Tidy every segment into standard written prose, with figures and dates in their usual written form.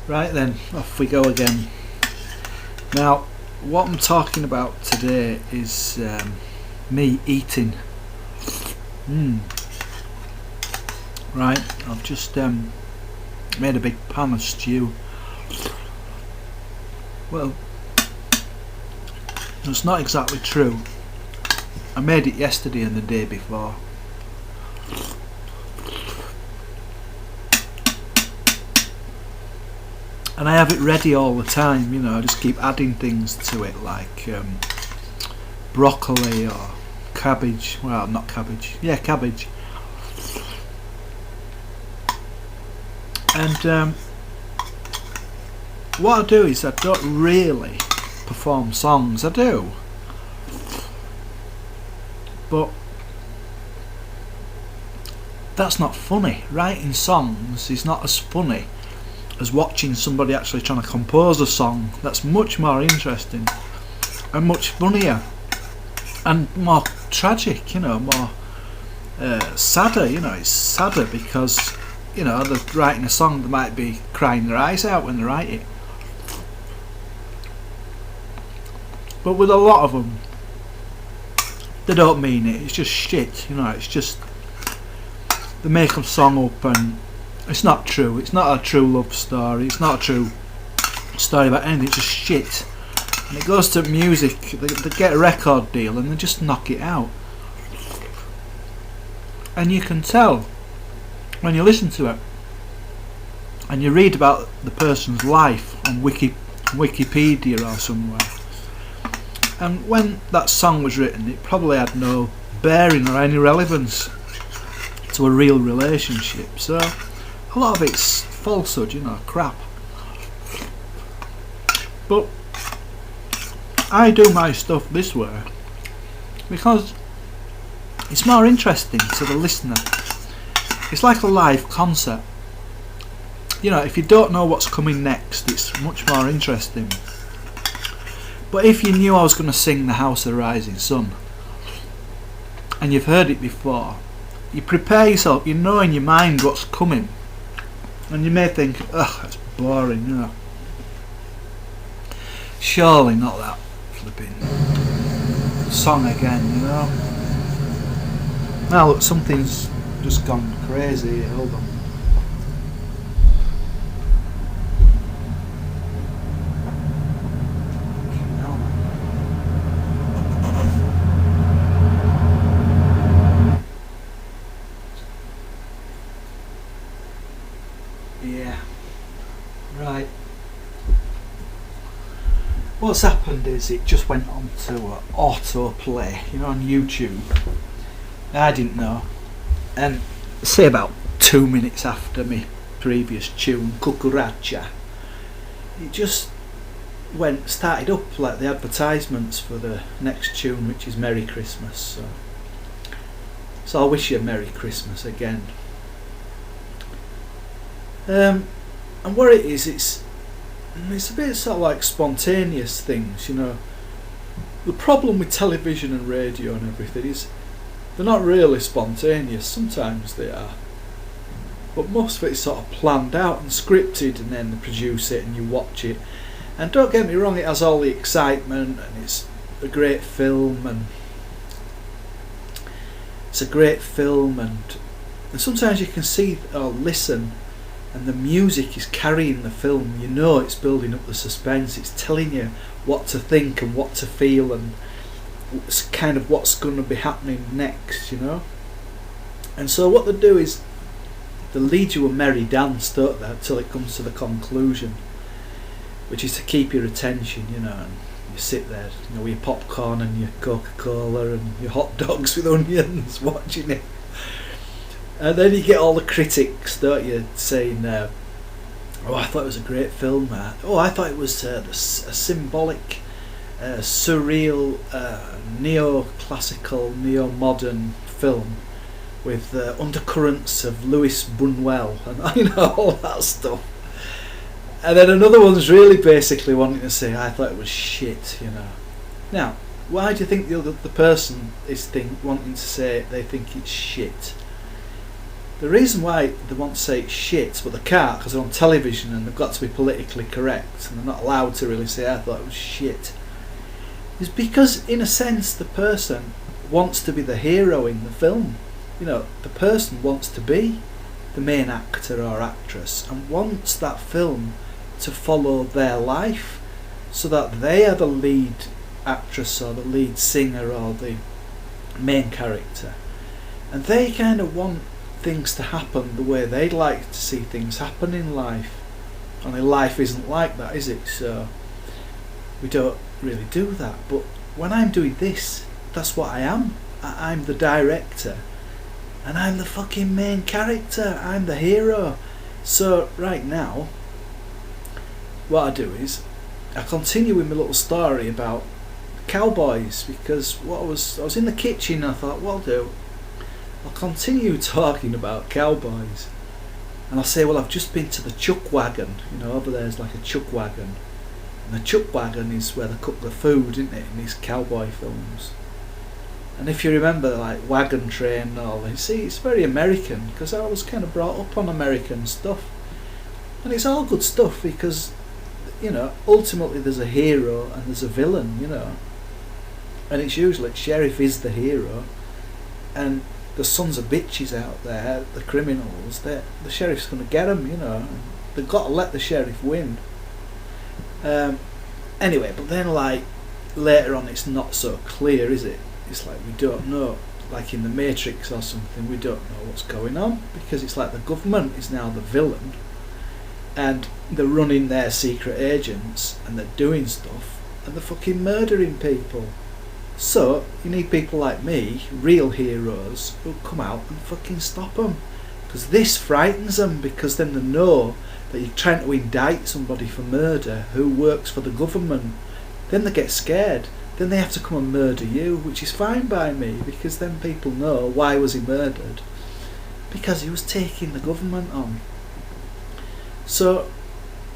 Right then, off we go again. Now, what I'm talking about today is me eating. Right, I've just made a big pan of stew. Well, it's not exactly true. I made it yesterday and the day before. And I have it ready all the time, you know, I just keep adding things to it, like broccoli or cabbage. Well, not cabbage. Yeah, cabbage. And what I do is I don't really perform songs. I do, but that's not funny. Writing songs is not as funny as watching somebody actually trying to compose a song. That's much more interesting and much funnier and more tragic, you know, more sadder. You know, it's sadder because, you know, they're writing a song, they might be crying their eyes out when they write it. But with a lot of them, they don't mean it. It's just shit, you know. It's just they make a song up and it's not true. It's not a true love story. It's not a true story about anything. It's just shit. And it goes to music. They get a record deal and they just knock it out. And you can tell when you listen to it and you read about the person's life on Wikipedia or somewhere. And when that song was written, it probably had no bearing or any relevance to a real relationship. So a lot of it's falsehood, you know, crap. But I do my stuff this way because it's more interesting to the listener. It's like a live concert. You know, if you don't know what's coming next, it's much more interesting. But if you knew I was going to sing The House of the Rising Sun and you've heard it before, you prepare yourself, you know in your mind what's coming. And you may think, ugh, that's boring, you know. Surely not that flipping song again, you know. Now look, something's just gone crazy. Hold on. Yeah, right. What's happened is it just went on to autoplay, you know, on YouTube. I didn't know, and say about 2 minutes after my previous tune, Cucaracha, it just started up like the advertisements for the next tune, which is Merry Christmas. So I wish you a Merry Christmas again. And what it is, it's a bit sort of like spontaneous things, you know. The problem with television and radio and everything is they're not really spontaneous. Sometimes they are, but most of it's sort of planned out and scripted, and then they produce it and you watch it. And don't get me wrong, it has all the excitement and it's a great film and sometimes you can see or listen and the music is carrying the film. You know it's building up the suspense, it's telling you what to think and what to feel and it's kind of what's going to be happening next, you know. And so what they do is they lead you a merry dance, don't they, until it comes to the conclusion, which is to keep your attention, you know. And you sit there, you know, with your popcorn and your Coca-Cola and your hot dogs with onions watching it. And then you get all the critics, don't you, saying, oh, I thought it was a great film. Oh, I thought it was a symbolic, surreal, neo-classical, neo-modern film with undercurrents of Louis Buñuel and you know, all that stuff. And then another one's really basically wanting to say, I thought it was shit, you know. Now, why do you think the person is wanting to say they think it's shit? The reason why they want to say it's shit, but they can't because they're on television and they've got to be politically correct and they're not allowed to really say I thought it was shit, is because in a sense the person wants to be the hero in the film. You know, the person wants to be the main actor or actress and wants that film to follow their life so that they are the lead actress or the lead singer or the main character, and they kind of want things to happen the way they'd like to see things happen in life. Only life isn't like that, is it? So we don't really do that. But when I'm doing this, that's what I am. I'm the director and I'm the fucking main character. I'm the hero. So right now what I do is I continue with my little story about cowboys, because I was in the kitchen and I thought, well, I'll continue talking about cowboys, and I'll say, well, I've just been to the chuck wagon. You know, over there's like a chuck wagon, and the chuck wagon is where they cook the food, isn't it, in these cowboy films. And if you remember, like Wagon Train and all, you see, it's very American, because I was kind of brought up on American stuff, and it's all good stuff because, you know, ultimately there's a hero and there's a villain, you know, and it's usually sheriff is the hero, and the sons of bitches out there, the criminals, the sheriff's going to get them, you know. They've got to let the sheriff win. Anyway, but then like later on it's not so clear, is it? It's like we don't know, like in the Matrix or something, we don't know what's going on, because it's like the government is now the villain and they're running their secret agents and they're doing stuff and they're fucking murdering people. So you need people like me, real heroes, who come out and fucking stop them, because this frightens them, because then they know that you're trying to indict somebody for murder who works for the government. Then they get scared, then they have to come and murder you, which is fine by me, because then people know why was he murdered, because he was taking the government on. So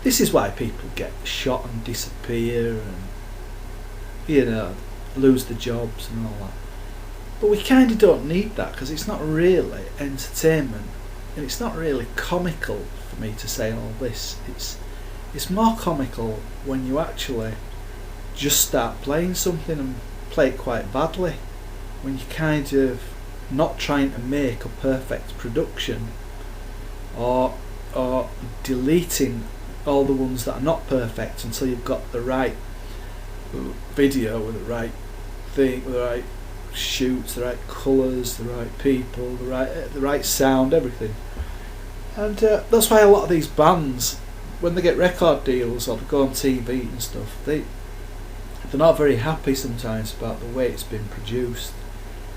this is why people get shot and disappear and, you know, lose their jobs and all that. But we kind of don't need that, because it's not really entertainment and it's not really comical for me to say all this. It's more comical when you actually just start playing something and play it quite badly, when you're kind of not trying to make a perfect production, or deleting all the ones that are not perfect until you've got the right video with the right thing, with the right shoots, the right colours, the right people, the right sound, everything. And that's why a lot of these bands, when they get record deals or they go on TV and stuff, they're not very happy sometimes about the way it's been produced,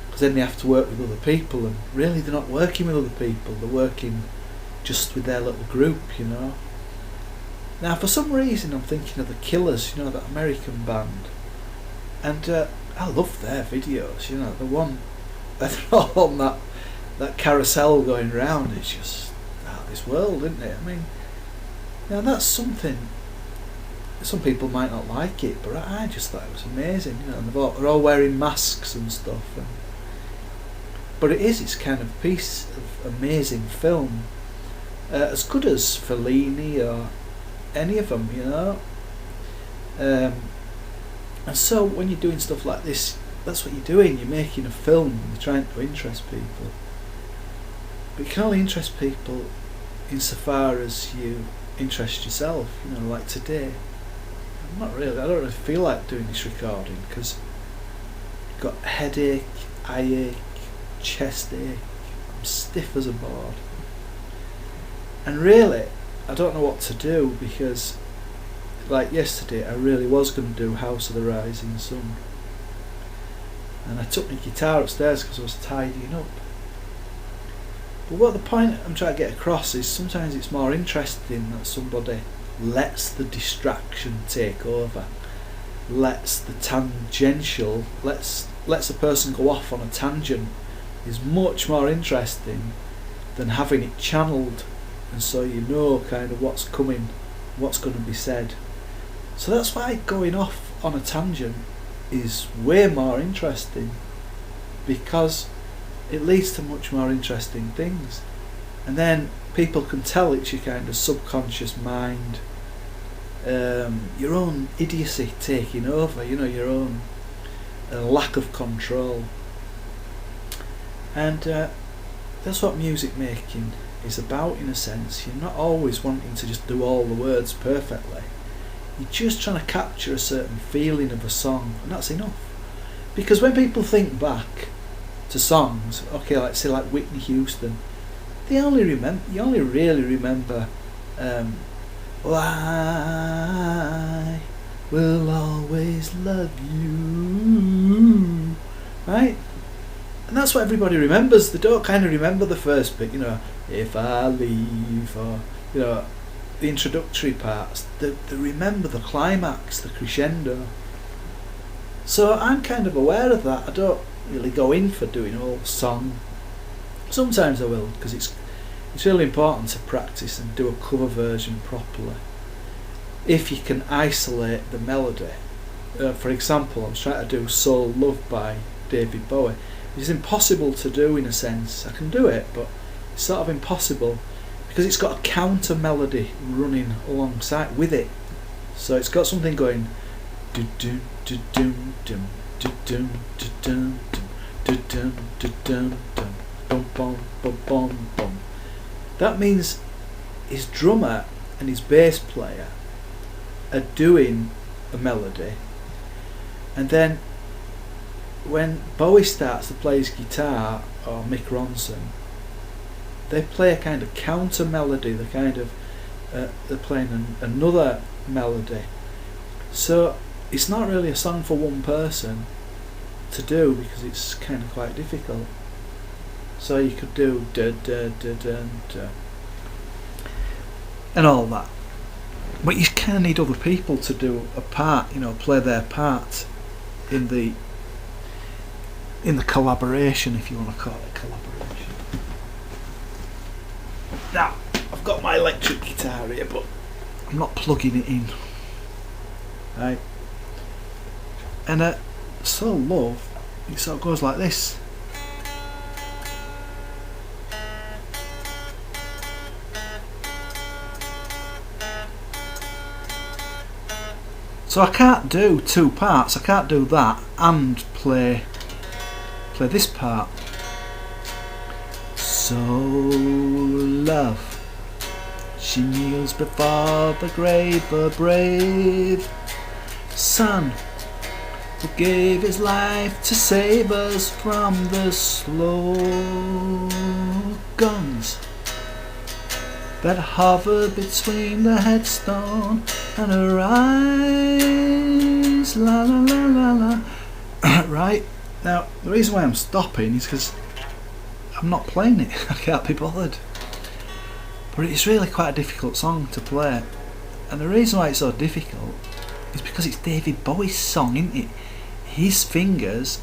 because then they have to work with other people, and really they're not working with other people, they're working just with their little group, you know. Now for some reason I'm thinking of the Killers, you know, that American band, and I love their videos, you know, the one they're all on that carousel going round, it's just out of this world, isn't it? I mean, now that's something, some people might not like it, but I just thought it was amazing, you know, and they're all wearing masks and stuff, but it's kind of a piece of amazing film, as good as Fellini or any of them, you know. And so when you're doing stuff like this, that's what you're doing, you're making a film, you're trying to interest people. But you can only interest people insofar as you interest yourself, you know, like today. I don't really feel like doing this recording, because I've got headache, eye ache, chest ache, I'm stiff as a board. And really, I don't know what to do, because like yesterday I really was going to do House of the Rising Sun, and I took my guitar upstairs because I was tidying up. But what the point I'm trying to get across is, sometimes it's more interesting that somebody lets the distraction take over, lets the tangential, lets a person go off on a tangent, is much more interesting than having it channeled, and so you know kind of what's coming, what's going to be said. So that's why going off on a tangent is way more interesting, because it leads to much more interesting things. and then people can tell it's your kind of subconscious mind, your own idiocy taking over, your own lack of control. And that's what music making is about, in a sense. You're not always wanting to just do all the words perfectly. You're just trying to capture a certain feeling of a song, and that's enough. Because when people think back to songs, okay, let's say like Whitney Houston, you only really remember well, I will always love you, right? And that's what everybody remembers. They don't kind of remember the first bit, if I leave, or the introductory parts. They remember the climax, the crescendo. So I'm kind of aware of that. I don't really go in for doing a whole song. Sometimes I will, because it's really important to practice and do a cover version properly. If you can isolate the melody. For example, I was trying to do Soul Love by David Bowie. It's impossible to do, in a sense. I can do it, but it's sort of impossible because it's got a counter melody running alongside with it. So it's got something going do do do do do do do do do do do do do bum bum bum bum bum. That means his drummer and his bass player are doing a melody, and then when Bowie starts to play his guitar, or Mick Ronson, they play a kind of counter melody. They're playing another melody. So it's not really a song for one person to do, because it's kind of quite difficult. So you could do da da da da da and all that, but you kind of need other people to do a part, play their part in the collaboration, if you want to call it collaboration. Now, I've got my electric guitar here, but I'm not plugging it in. Right? And Soul Love, it sort of goes like this. So I can't do two parts. I can't do that and play this part. So love, she kneels before the grave, a brave son who gave his life to save us from the slow guns that hover between the headstone and her eyes. La la la la la. Right? Now, the reason why I'm stopping is because I'm not playing it. I can't be bothered. But it's really quite a difficult song to play. And the reason why it's so difficult is because it's David Bowie's song, isn't it? His fingers,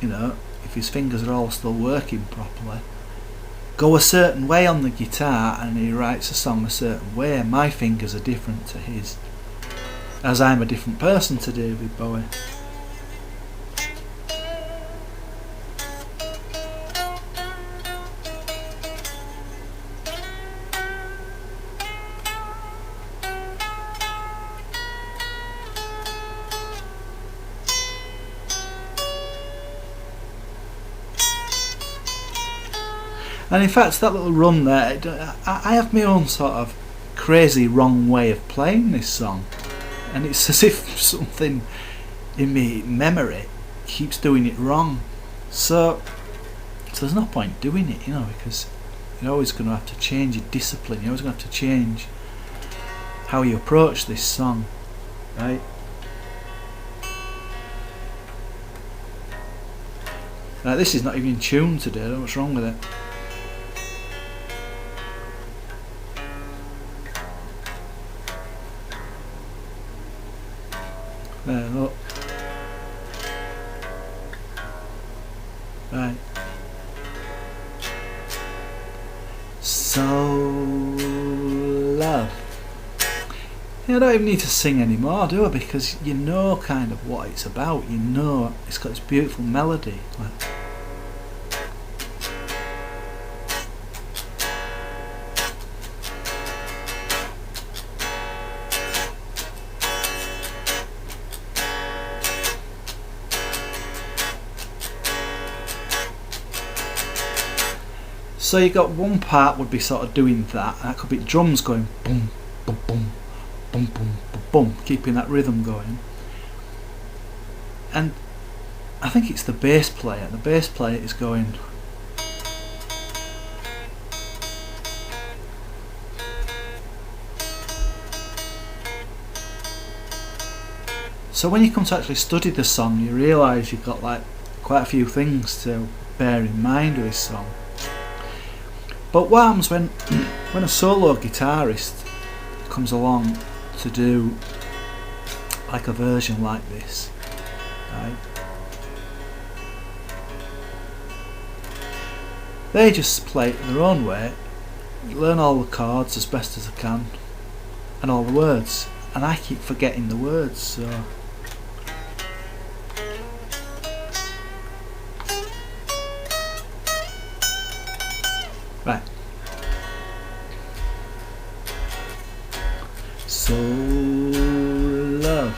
if his fingers are all still working properly, go a certain way on the guitar, and he writes a song a certain way. My fingers are different to his, as I'm a different person to David Bowie. And in fact, that little run there, I have my own sort of crazy wrong way of playing this song, and it's as if something in me memory keeps doing it wrong. So there's no point doing it, because you're always going to have to change your discipline. You're always going to have to change how you approach this song, right? Now, this is not even in tune today. I don't know what's wrong with it. Look. Right. So love. I don't even need to sing anymore, do I? Because you know kind of what it's about. It's got this beautiful melody. So you got one part would be sort of doing that, and that could be drums going boom, boom, boom, boom, boom, boom, boom, keeping that rhythm going. And I think it's the bass player. The bass player is going. So when you come to actually study the song, you realise you've got like quite a few things to bear in mind with this song. But what happens when a solo guitarist comes along to do like a version like this, right? They just play it their own way, learn all the chords as best as they can, and all the words. And I keep forgetting the words, so. Right. So love,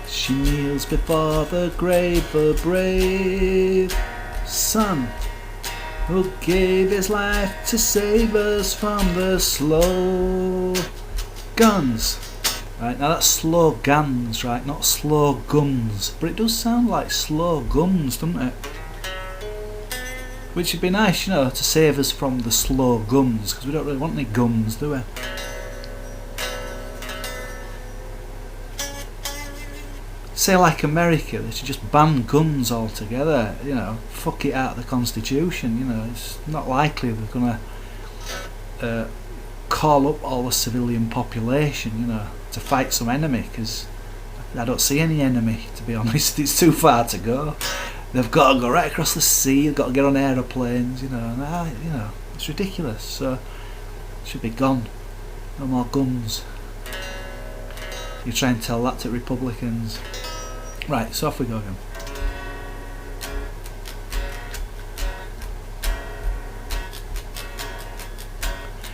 she kneels before the grave, the brave son who gave his life to save us from the slow guns. Right, now that's slow guns, right, not slow guns, but it does sound like slow guns, doesn't it? Which would be nice, you know, to save us from the slow guns, because we don't really want any guns, do we? Say like America, they should just ban guns altogether, you know, fuck it out of the Constitution, you know, it's not likely they're going to call up all the civilian population, you know, to fight some enemy, because I don't see any enemy, to be honest. It's too far to go. They've got to go right across the sea, they've got to get on aeroplanes, you know, and you know, it's ridiculous. So it should be gone. No more guns. You try and tell that to Republicans. Right, so off we go again.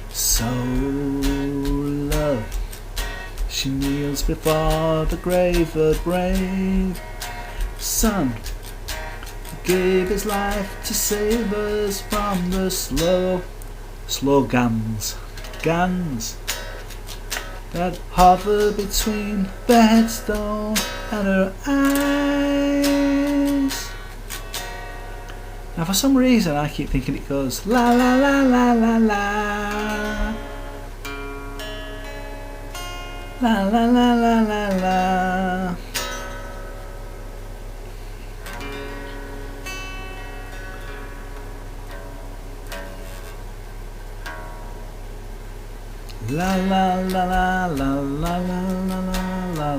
So love, she kneels before the grave, the brave son gave his life to save us from the slow guns that hover between the headstone and her eyes. Now for some reason I keep thinking it goes la la la la la la la la la la la la. La la la la la la la la la la la.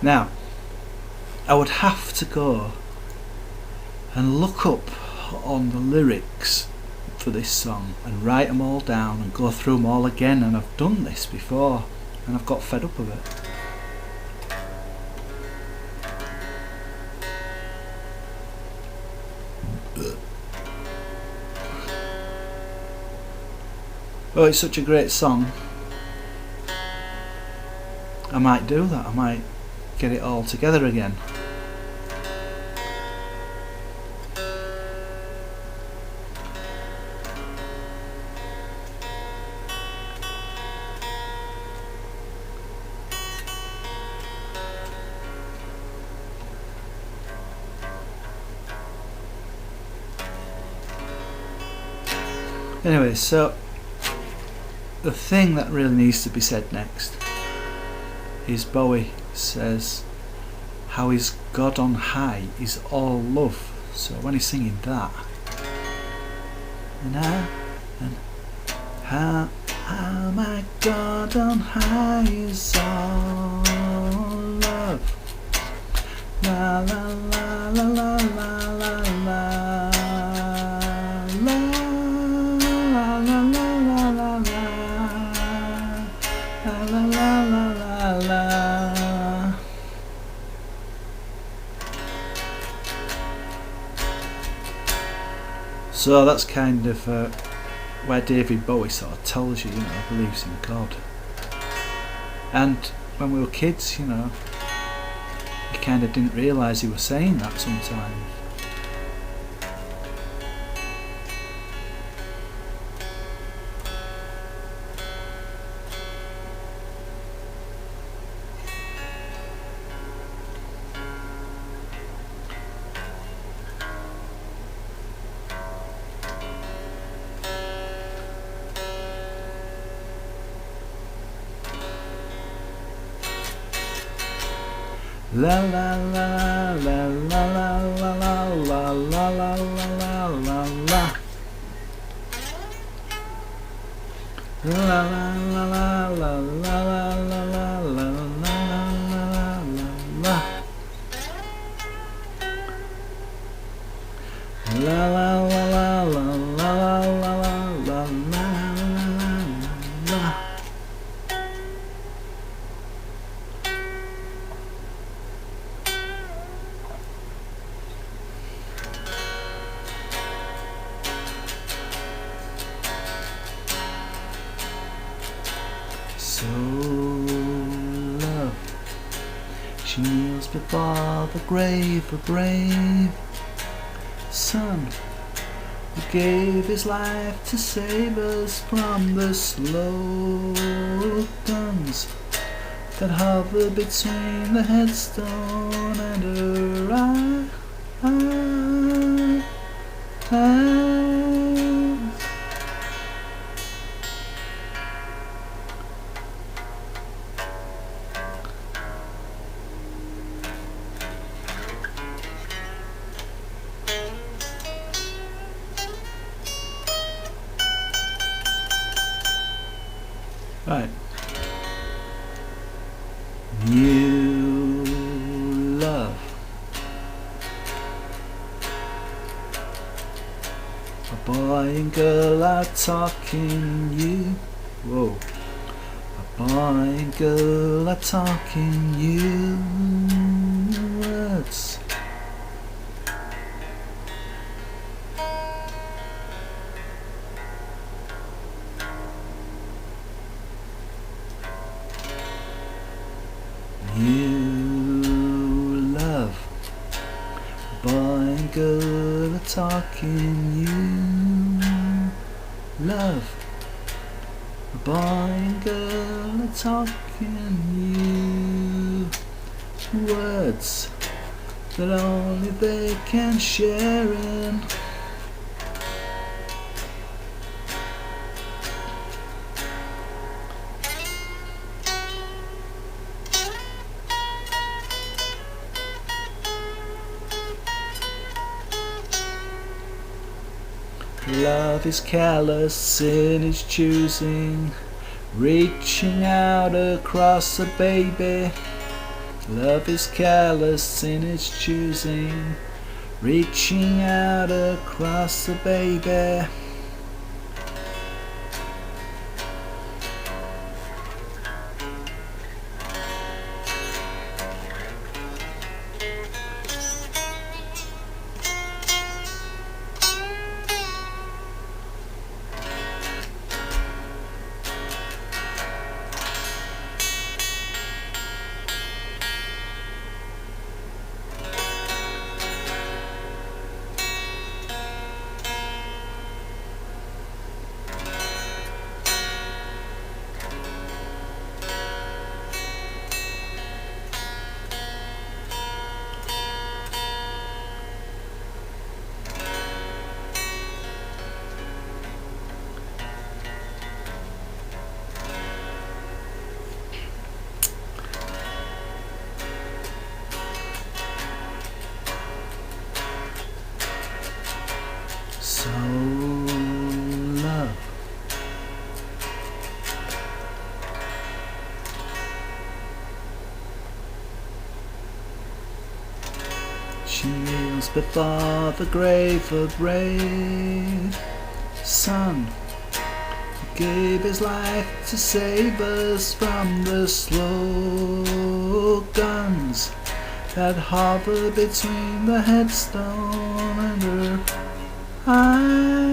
Now, I would have to go and look up on the lyrics for this song and write them all down and go through them all again, and I've done this before and I've got fed up of it. Oh, it's such a great song. I might do that. I might get it all together again. Anyway, so the thing that really needs to be said next is Bowie says how his God on high is all love. So when he's singing that, and how my God on high is all love. La la la la la la la la. So that's kind of where David Bowie sort of tells you, you know, believes in God. And when we were kids, you know, he kind of didn't realise he was saying that sometimes. La la la la la la la la la la la la la la. La la la la la la la la la la. La la la la la la la la la. So love, she kneels before the grave, a brave son who gave his life to save us from the slow guns that hover between the headstone and her eyes. Right. New love. A boy and girl are talking you. Whoa. A boy and girl are talking you words. You love, boy and girl are talking you love, boy and girl are talking you words that only they can share in. Love is callous in its choosing, reaching out across a baby. Love is callous in its choosing, reaching out across a baby. So love. She kneels before the grave, a brave son who gave his life to save us from the slow guns that hover between the headstone and her eyes.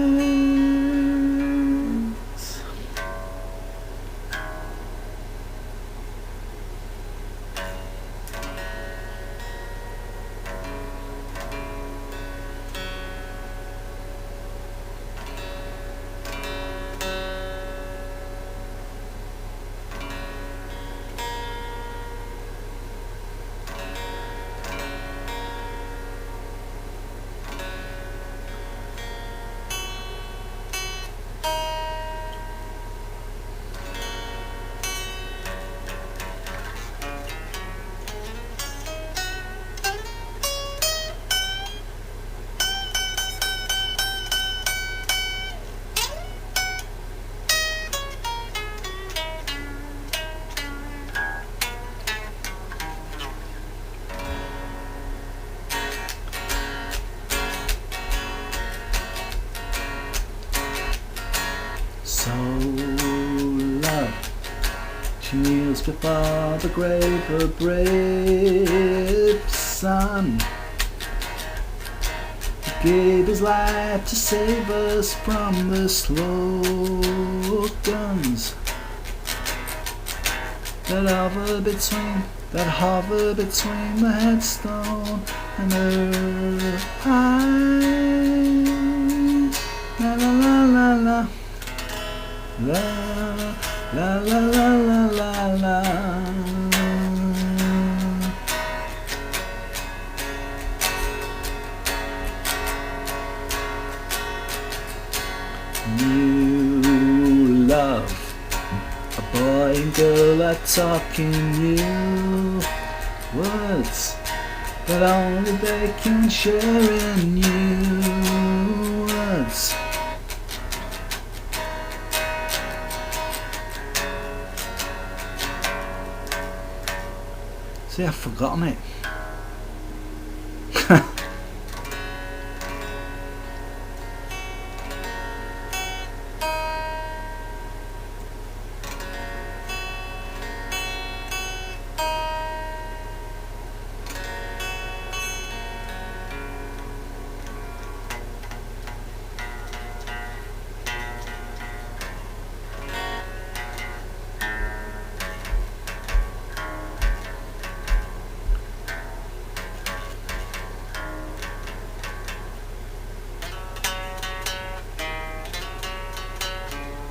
She kneels before the grave, a brave son. He gave his life to save us from the slow guns that hover between the headstone and her eyes. La la la la la la la la la la la. New love. A boy and girl are talking new words that only they can share in new words. See, I've forgotten it.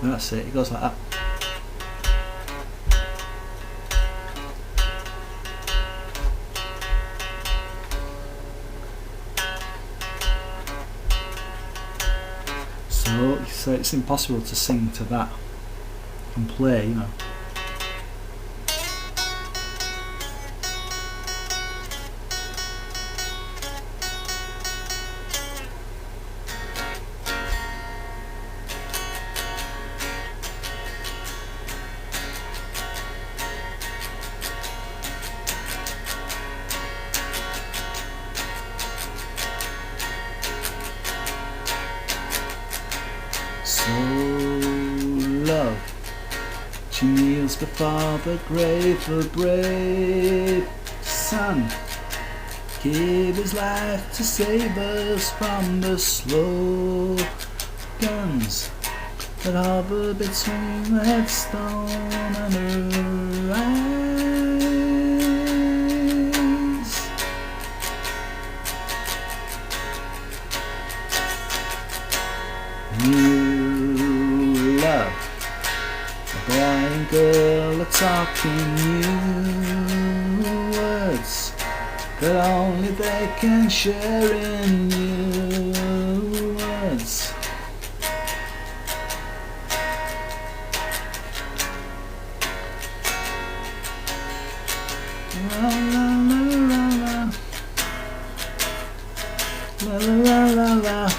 That's it, it goes like that. So it's impossible to sing to that and play, you know. So love, she kneels before the grave, a brave son gave his life to save us from the slow guns that hover between the headstone and her eyes. New love, a boy and girl are talking new words that only they can share in new words. La la la la la la la la la.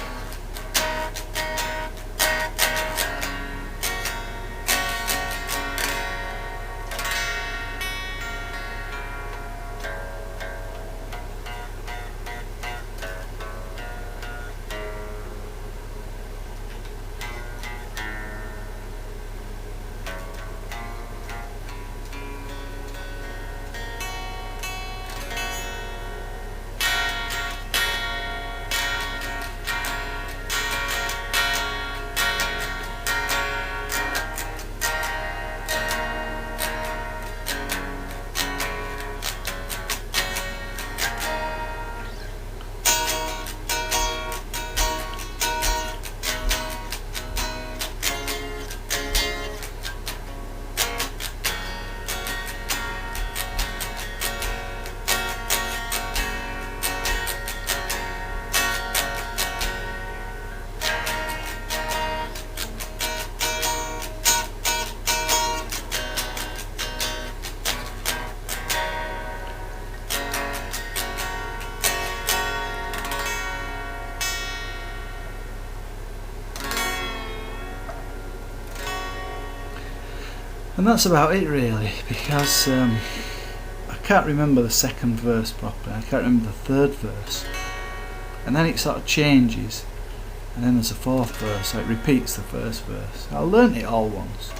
And that's about it really, because I can't remember the second verse properly, I can't remember the third verse, and then it sort of changes, and then there's a fourth verse, so it repeats the first verse. I learnt it all once.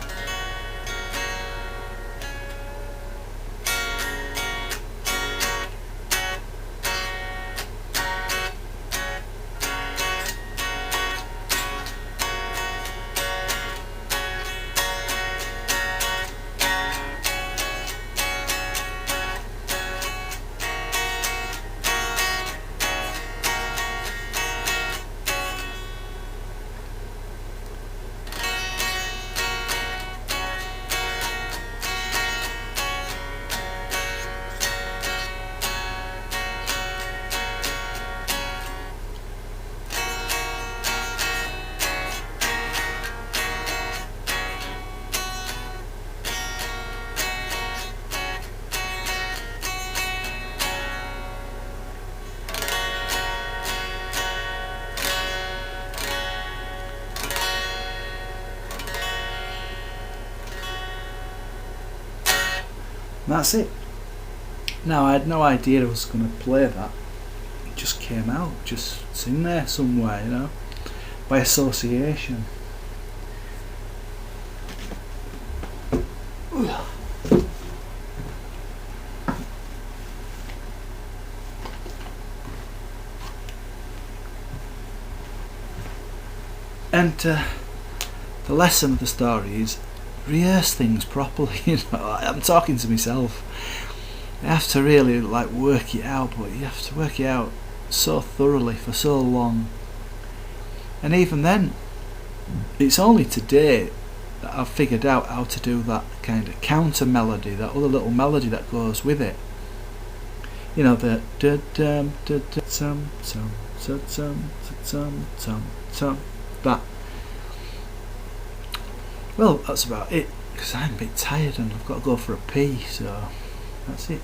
That's it. Now, I had no idea I was going to play that. It just came out, just it's in there somewhere, you know, by association. And the lesson of the story is rehearse things properly. You know, I'm talking to myself. You have to really like work it out, but you have to work it out so thoroughly for so long. And even then, it's only today that I've figured out how to do that kind of counter melody, that other little melody that goes with it. You know, the da dum da da tum tum tum tum tum tum tum. That. Well, that's about it, because I'm a bit tired and I've got to go for a pee, so that's it.